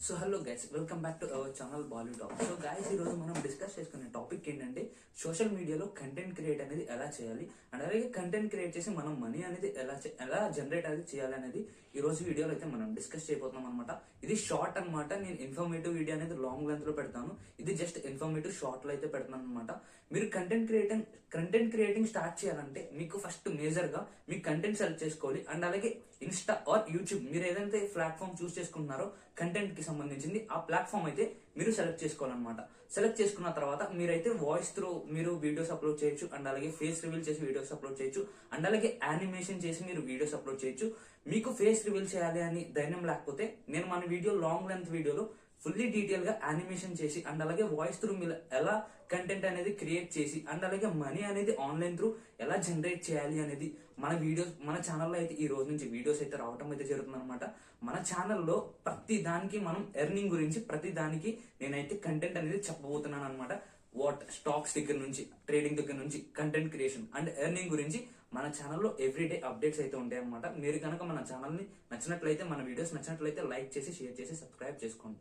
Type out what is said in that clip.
So hello guys, welcome back to our channel Bollywood talk. So guys, ఈ రోజు మనం discuss చేసుకునే టాపిక్ ఏంటంటే సోషల్ మీడియాలో కంటెంట్ క్రియేట్ అనేది ఎలా చేయాలి అండ్ అలాగే కంటెంట్ క్రియేట్ చేసి మనం మనీ అనేది ఎలా జనరేట్ అనేది చేయాలి అనేది ఈ రోజు వీడియోలో అయితే మనం డిస్కస్ చేయబోతున్నాం అనమాట. ఇది షార్ట్ అనమాట. నేను ఇన్ఫర్మేటివ్ వీడియో అనేది లాంగ్ లెంత్ లో పెడతాను. ఇది జస్ట్ ఇన్ఫర్మేటివ్ షార్ట్ లో అయితే పెడతాను అనమాట. మీరు కంటెంట్ క్రియేటింగ్ స్టార్ట్ చేయాలంటే మీకు ఫస్ట్ మేజర్ గా మీ కంటెంట్ సెలెక్ట్ చేసుకోవాలి. అండ్ అలాగే ఇన్స్టా ఆర్ యూట్యూబ్ మీరు ఏదైతే ప్లాట్ఫామ్ చూస్ చేసుకుంటున్నారో కంటెంట్ కి సంబంధించింది ఆ ప్లాట్ఫామ్ అయితే మీరు సెలెక్ట్ చేసుకోవాలన్నమాట. సెలెక్ట్ చేసుకున్న తర్వాత మీరైతే వాయిస్ త్రూ మీరు వీడియోస్ అప్లోడ్ చేయొచ్చు. అండ్ అలాగే ఫేస్ రివీల్ చేసి వీడియోస్ అప్లోడ్ చేయొచ్చు. అండ్ అలాగే యానిమేషన్ చేసి మీరు వీడియోస్ అప్లోడ్ చేయొచ్చు. మీకు ఫేస్ రివీల్ చేయాలి అని ధైర్యం లేకపోతే నేను మన వీడియో లాంగ్ లెంత్ వీడియోలో ఫుల్లీ డీటెయిల్ గా యానిమేషన్ చేసి అండ్ అలాగే వాయిస్ త్రూ మీరు ఎలా కంటెంట్ అనేది క్రియేట్ చేసి అండ్ అలాగే మనీ అనేది ఆన్లైన్ త్రూ ఎలా జనరేట్ చేయాలి అనేది మన ఛానల్లో అయితే ఈ రోజు నుంచి వీడియోస్ అయితే రావటం అయితే జరుగుతుంది అనమాట. మన ఛానల్లో ప్రతి దానికి మనం ఎర్నింగ్ గురించి ప్రతి దానికి నేనైతే కంటెంట్ అనేది చెప్పబోతున్నాను అనమాట. స్టాక్స్ దగ్గర నుంచి, ట్రేడింగ్ దగ్గర నుంచి, కంటెంట్ క్రియేషన్ అండ్ ఎర్నింగ్ గురించి మన ఛానల్లో ఎవ్రీడే అప్డేట్స్ అయితే ఉంటాయి అనమాట. మీరు కనుక మన ఛానల్ ని నచ్చినట్లయితే, మన వీడియోస్ నచ్చినట్లయితే లైక్ చేసి, షేర్ చేసి, సబ్స్క్రైబ్ చేసుకోండి.